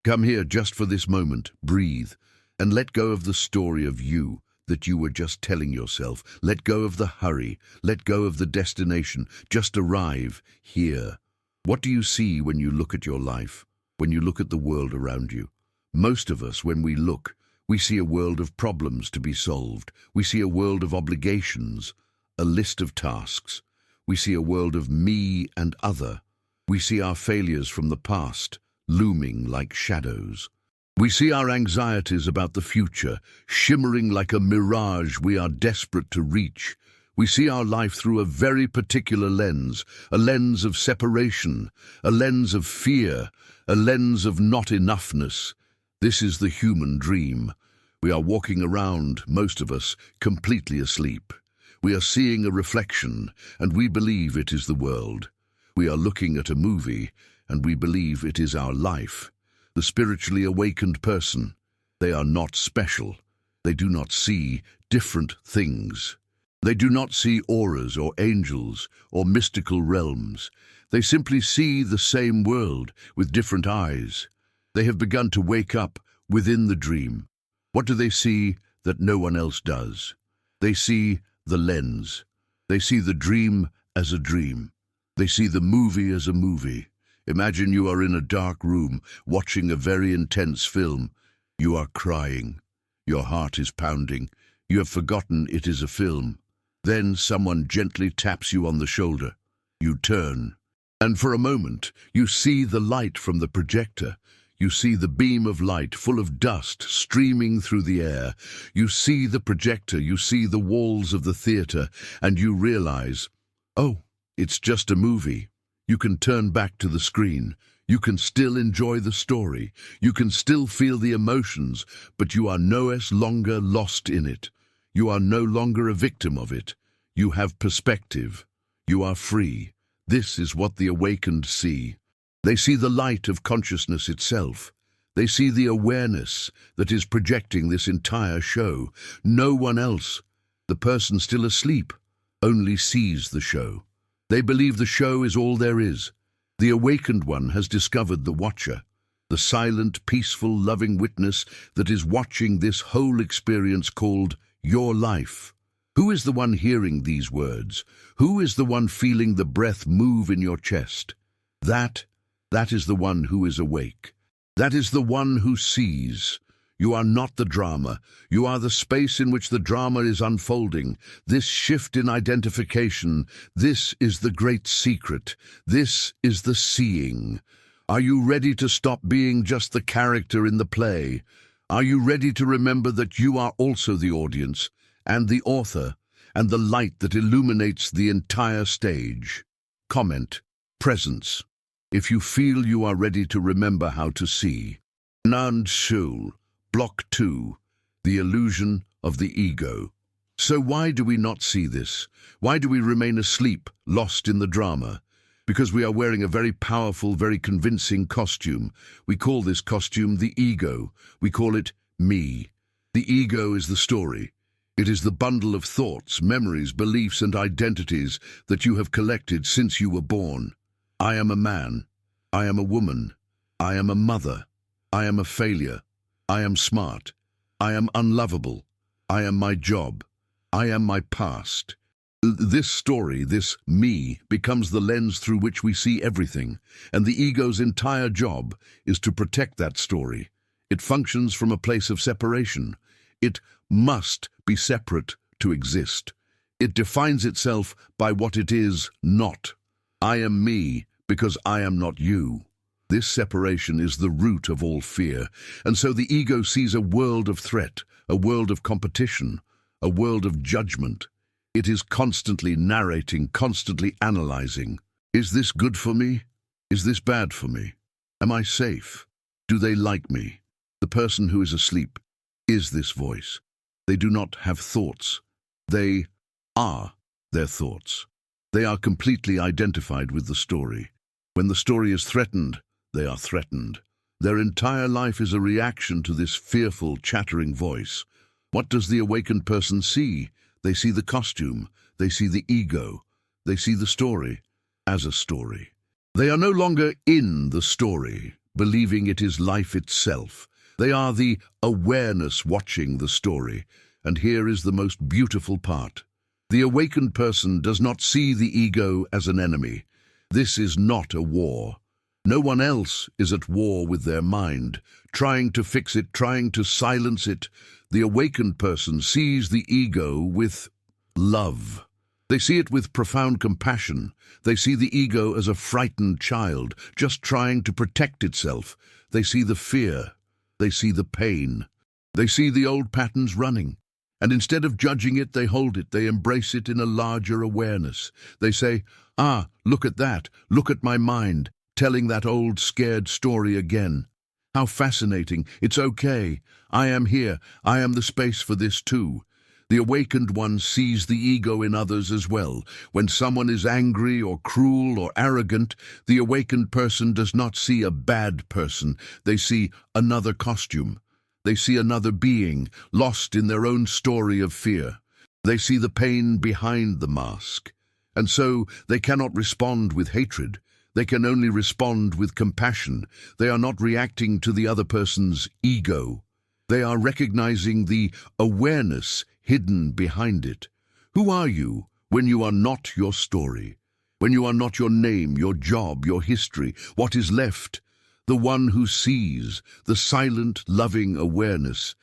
Come here just for this moment, breathe, and let go of the story of you that you were just telling yourself. Let go of the hurry, let go of the destination. Just arrive here. What do you see when you look at your life, when you look at the world around you? Most of us, when we look, we see a world of problems to be solved. We see a world of obligations, a list of tasks. We see a world of me and other. We see our failures from the past, looming like shadows. We see our anxieties about the future, shimmering like a mirage we are desperate to reach. We see our life through a very particular lens, a lens of separation, a lens of fear, a lens of not enoughness. This is the human dream. We are walking around, most of us, completely asleep. We are seeing a reflection, and we believe it is the world. We are looking at a movie, and we believe it is our life. The spiritually awakened person, they are not special. They do not see different things. They do not see auras or angels or mystical realms. They simply see the same world with different eyes. They have begun to wake up within the dream. What do they see that no one else does? They see the lens. They see the dream as a dream. They see the movie as a movie. Imagine you are in a dark room watching a very intense film. You are crying. Your heart is pounding. You have forgotten it is a film. Then someone gently taps you on the shoulder. You turn, and for a moment you see the light from the projector. You see the beam of light full of dust streaming through the air. You see the projector, you see the walls of the theater, and you realize, oh, it's just a movie. You can turn back to the screen. You can still enjoy the story. You can still feel the emotions, but you are no longer lost in it. You are no longer a victim of it. You have perspective. You are free. This is what the awakened see. They see the light of consciousness itself. They see the awareness that is projecting this entire show. No one else, the person still asleep, only sees the show. They believe the show is all there is. The awakened one has discovered the watcher, the silent, peaceful, loving witness that is watching this whole experience called your life. Who is the one hearing these words? Who is the one feeling the breath move in your chest? That is the one who is awake. That is the one who sees. You are not the drama. You are the space in which the drama is unfolding. This shift in identification, this is the great secret. This is the seeing. Are you ready to stop being just the character in the play? Are you ready to remember that you are also the audience and the author and the light that illuminates the entire stage? Comment, presence. If you feel you are ready to remember how to see. Nand Shul. Block 2, the illusion of the ego. So why do we not see this? Why do we remain asleep, lost in the drama? Because we are wearing a very powerful, very convincing costume. We call this costume the ego. We call it me. The ego is the story. It is the bundle of thoughts, memories, beliefs, and identities that you have collected since you were born. I am a man. I am a woman. I am a mother. I am a failure. I am smart. I am unlovable. I am my job. I am my past. This story, this me, becomes the lens through which we see everything, and the ego's entire job is to protect that story. It functions from a place of separation. It must be separate to exist. It defines itself by what it is not. I am me because I am not you. This separation is the root of all fear, and so the ego sees a world of threat, a world of competition, a world of judgment. It is constantly narrating, constantly analyzing. Is this good for me? Is this bad for me? Am I safe? Do they like me? The person who is asleep is this voice. They do not have thoughts. They are their thoughts. They are completely identified with the story. When the story is threatened, they are threatened. Their entire life is a reaction to this fearful, chattering voice. What does the awakened person see? They see the costume. They see the ego. They see the story as a story. They are no longer in the story, believing it is life itself. They are the awareness watching the story. And here is the most beautiful part. The awakened person does not see the ego as an enemy. This is not a war. No one else is at war with their mind, trying to fix it, trying to silence it. The awakened person sees the ego with love. They see it with profound compassion. They see the ego as a frightened child, just trying to protect itself. They see the fear. They see the pain. They see the old patterns running. And instead of judging it, they hold it. They embrace it in a larger awareness. They say, "Ah, look at that. Look at my mind, telling that old scared story again. How fascinating. It's okay. I am here. I am the space for this too." The awakened one sees the ego in others as well. When someone is angry or cruel or arrogant, the awakened person does not see a bad person. They see another costume. They see another being, lost in their own story of fear. They see the pain behind the mask. And so they cannot respond with hatred. They can only respond with compassion. They are not reacting to the other person's ego. They are recognizing the awareness hidden behind it. Who are you when you are not your story? When you are not your name, your job, your history? What is left? The one who sees, the silent, loving awareness.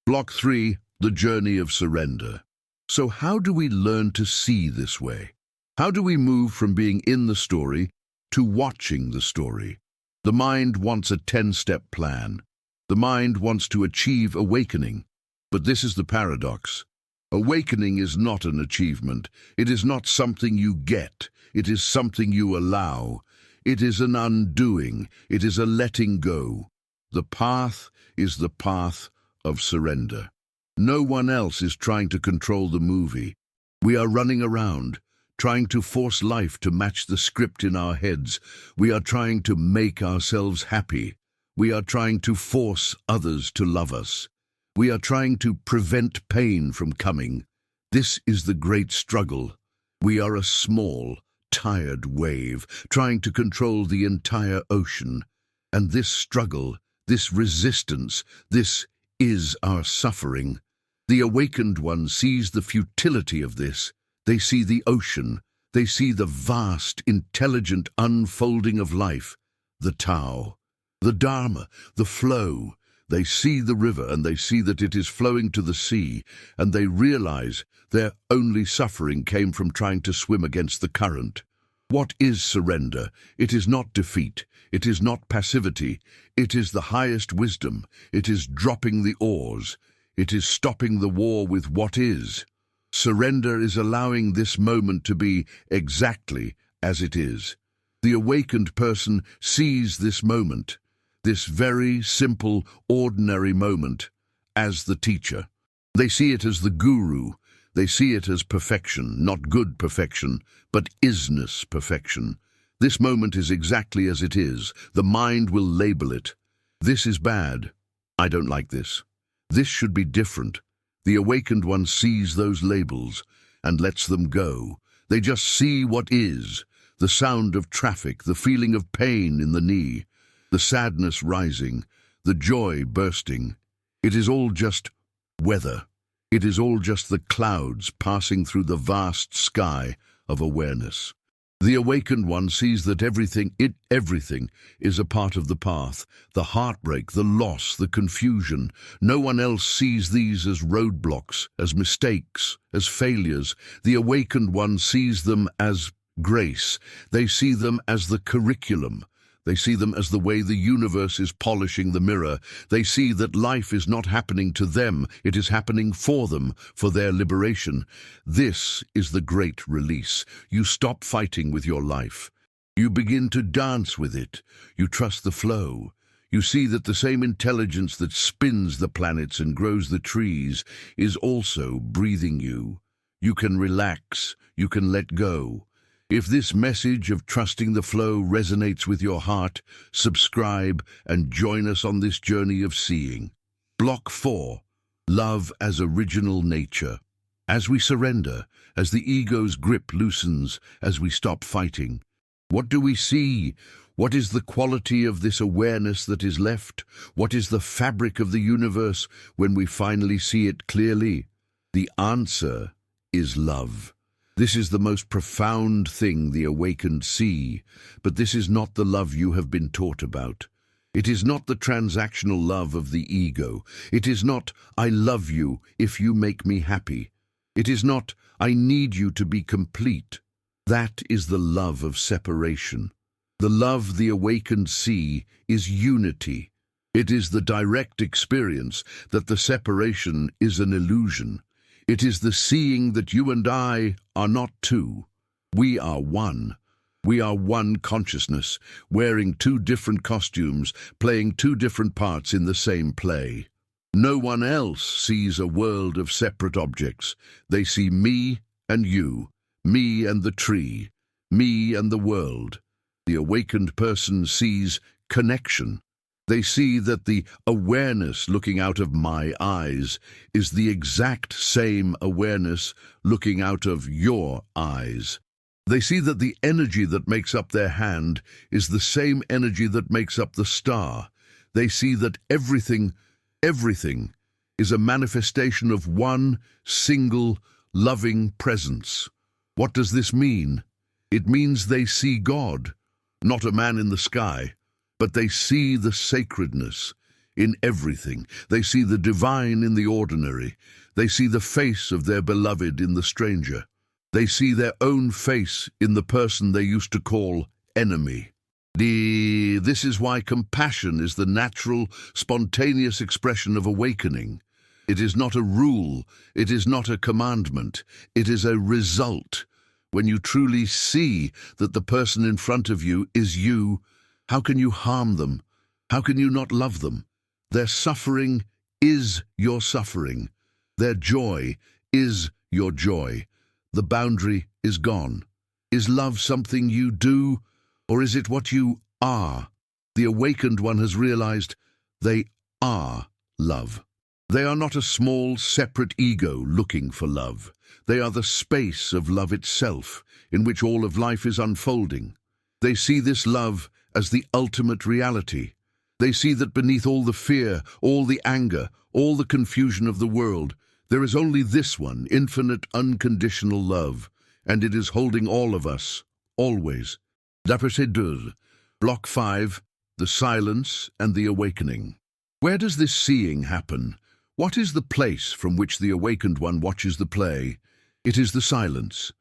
Block 3, the journey of surrender. So how do we learn to see this way? How do we move from being in the story to watching the story? The mind wants a 10-step plan. The mind wants to achieve awakening. But this is the paradox. Awakening is not an achievement. It is not something you get. It is something you allow. It is an undoing. It is a letting go. The path is the path of surrender. No one else is trying to control the movie. We are running around, trying to force life to match the script in our heads. We are trying to make ourselves happy. We are trying to force others to love us. We are trying to prevent pain from coming. This is the great struggle. We are a small, tired wave, trying to control the entire ocean. And this struggle, this resistance, this is our suffering. The awakened one sees the futility of this. They see the ocean. They see the vast, intelligent unfolding of life, the Tao, the Dharma, the flow. They see the river and they see that it is flowing to the sea, and they realize their only suffering came from trying to swim against the current. What is surrender? It is not defeat. It is not passivity. It is the highest wisdom. It is dropping the oars. It is stopping the war with what is. Surrender is allowing this moment to be exactly as it is. The awakened person sees this moment, this very simple, ordinary moment, as the teacher. They see it as the guru. They see it as perfection, not good perfection, but isness perfection. This moment is exactly as it is. The mind will label it. This is bad. I don't like this. This should be different. The awakened one sees those labels and lets them go. They just see what is. The sound of traffic, the feeling of pain in the knee, the sadness rising, the joy bursting. It is all just weather. It is all just the clouds passing through the vast sky of awareness. The awakened one sees that everything is a part of the path, the heartbreak, the loss, the confusion. No one else sees these as roadblocks, as mistakes, as failures. The awakened one sees them as grace. They see them as the curriculum. They see them as the way the universe is polishing the mirror. They see that life is not happening to them, it is happening for them, for their liberation. This is the great release. You stop fighting with your life. You begin to dance with it. You trust the flow. You see that the same intelligence that spins the planets and grows the trees is also breathing you. You can relax. You can let go. If this message of trusting the flow resonates with your heart, subscribe and join us on this journey of seeing. Block 4. Love as original nature. As we surrender, as the ego's grip loosens, as we stop fighting, what do we see? What is the quality of this awareness that is left? What is the fabric of the universe when we finally see it clearly? The answer is love. This is the most profound thing the awakened see, but this is not the love you have been taught about. It is not the transactional love of the ego. It is not, I love you if you make me happy. It is not, I need you to be complete. That is the love of separation. The love the awakened see is unity. It is the direct experience that the separation is an illusion. It is the seeing that you and I are not two. We are one. We are one consciousness, wearing two different costumes, playing two different parts in the same play. No one else sees a world of separate objects. They see me and you, me and the tree, me and the world. The awakened person sees connection. They see that the awareness looking out of my eyes is the exact same awareness looking out of your eyes. They see that the energy that makes up their hand is the same energy that makes up the star. They see that everything is a manifestation of one single loving presence. What does this mean? It means they see God, not a man in the sky. But they see the sacredness in everything. They see the divine in the ordinary. They see the face of their beloved in the stranger. They see their own face in the person they used to call enemy. This is why compassion is the natural, spontaneous expression of awakening. It is not a rule. It is not a commandment. It is a result. When you truly see that the person in front of you is you, how can you harm them? How can you not love them? Their suffering is your suffering. Their joy is your joy. The boundary is gone. Is love something you do, or is it what you are? The awakened one has realized they are love. They are not a small, separate ego looking for love. They are the space of love itself, in which all of life is unfolding. They see this love as the ultimate reality. They see that beneath all the fear, all the anger, all the confusion of the world, there is only this one, infinite, unconditional love, and it is holding all of us, always. D'après 2, Block 5, The Silence and the Awakening. Where does this seeing happen? What is the place from which the awakened one watches the play? It is the silence.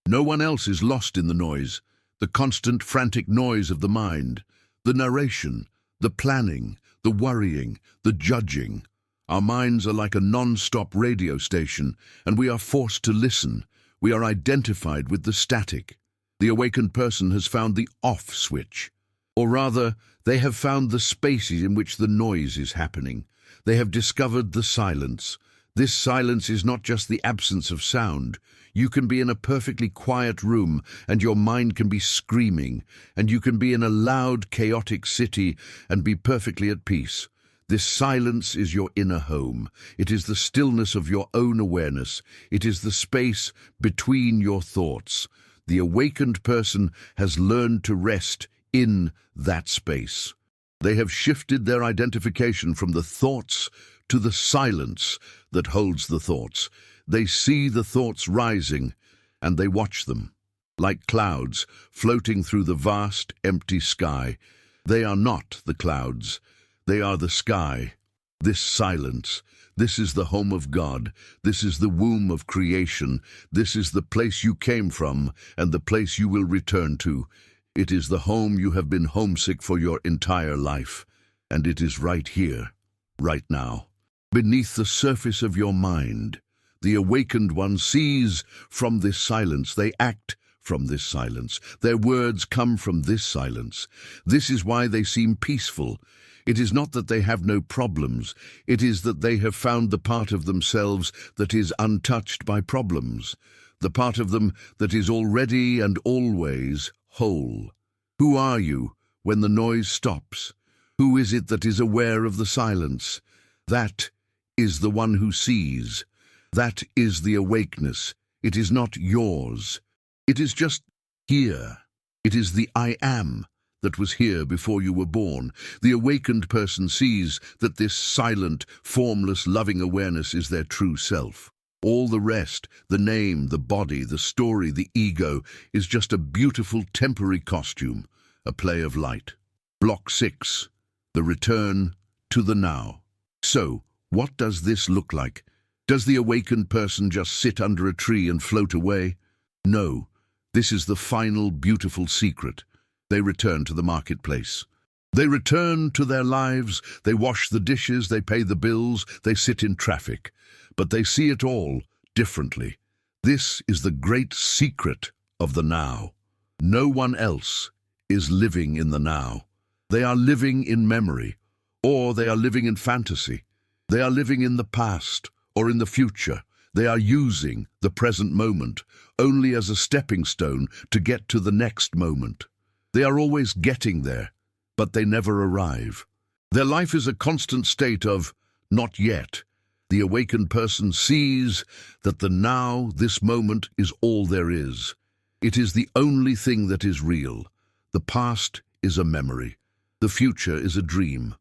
No one else is lost in the noise. The constant, frantic noise of the mind, the narration, the planning, the worrying, the judging. Our minds are like a non-stop radio station, and we are forced to listen. We are identified with the static. The awakened person has found the off switch. Or rather, they have found the spaces in which the noise is happening. They have discovered the silence. This silence is not just the absence of sound. You can be in a perfectly quiet room and your mind can be screaming, and you can be in a loud, chaotic city and be perfectly at peace. This silence is your inner home. It is the stillness of your own awareness. It is the space between your thoughts. The awakened person has learned to rest in that space. They have shifted their identification from the thoughts to the silence that holds the thoughts. They see the thoughts rising, and they watch them. Like clouds floating through the vast, empty sky. They are not the clouds. They are the sky. This silence. This is the home of God. This is the womb of creation. This is the place you came from and the place you will return to. It is the home you have been homesick for your entire life. And it is right here, right now. Beneath the surface of your mind, the awakened one sees from this silence. They act from this silence. Their words come from this silence. This is why they seem peaceful. It is not that they have no problems. It is that they have found the part of themselves that is untouched by problems, the part of them that is already and always whole. Who are you when the noise stops? Who is it that is aware of the silence? That is the one who sees. That is the awakeness. It is not yours. It is just here. It is the I am that was here before you were born. The awakened person sees that this silent, formless, loving awareness is their true self. All the rest, the name, the body, the story, the ego, is just a beautiful temporary costume, a play of light. Block 6. The return to the now. So, what does this look like? Does the awakened person just sit under a tree and float away? No, this is the final beautiful secret. They return to the marketplace. They return to their lives, they wash the dishes, they pay the bills, they sit in traffic. But they see it all differently. This is the great secret of the now. No one else is living in the now. They are living in memory, or they are living in fantasy. They are living in the past or in the future. They are using the present moment only as a stepping stone to get to the next moment. They are always getting there, but they never arrive. Their life is a constant state of not yet. The awakened person sees that the now, this moment, is all there is. It is the only thing that is real. The past is a memory. The future is a dream.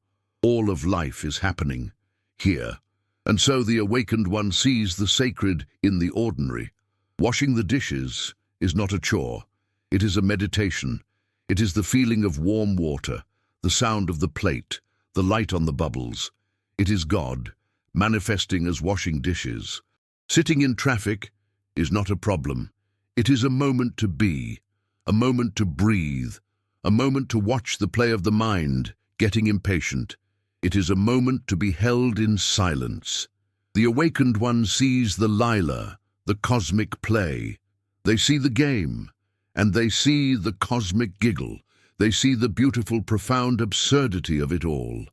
All of life is happening here. And so the awakened one sees the sacred in the ordinary. Washing the dishes is not a chore. It is a meditation. It is the feeling of warm water, the sound of the plate, the light on the bubbles. It is God, manifesting as washing dishes. Sitting in traffic is not a problem. It is a moment to be, a moment to breathe, a moment to watch the play of the mind, getting impatient. It is a moment to be held in silence. The awakened one sees the Lila, the cosmic play. They see the game, and they see the cosmic giggle. They see the beautiful, profound absurdity of it all.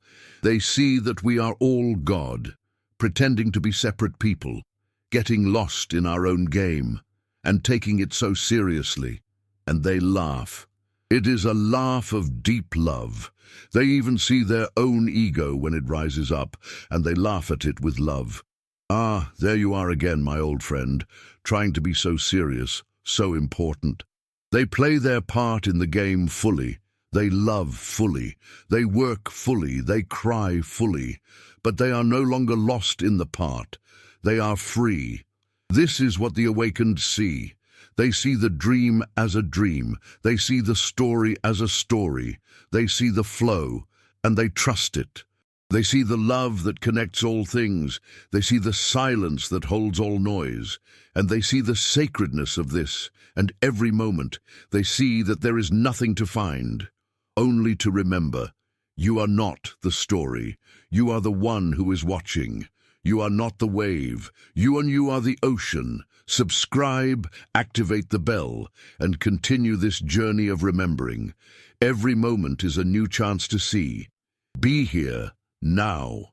They see that we are all God, pretending to be separate people, getting lost in our own game, and taking it so seriously. And they laugh. It is a laugh of deep love. They even see their own ego when it rises up, and they laugh at it with love. Ah, there you are again, my old friend, trying to be so serious, so important. They play their part in the game fully. They love fully. They work fully. They cry fully. But they are no longer lost in the part. They are free. This is what the awakened see. They see the dream as a dream. They see the story as a story. They see the flow, and they trust it. They see the love that connects all things. They see the silence that holds all noise. And they see the sacredness of this, and every moment they see that there is nothing to find, only to remember. You are not the story. You are the one who is watching. You are not the wave. You are the ocean. Subscribe, activate the bell, and continue this journey of remembering. Every moment is a new chance to see. Be here, now.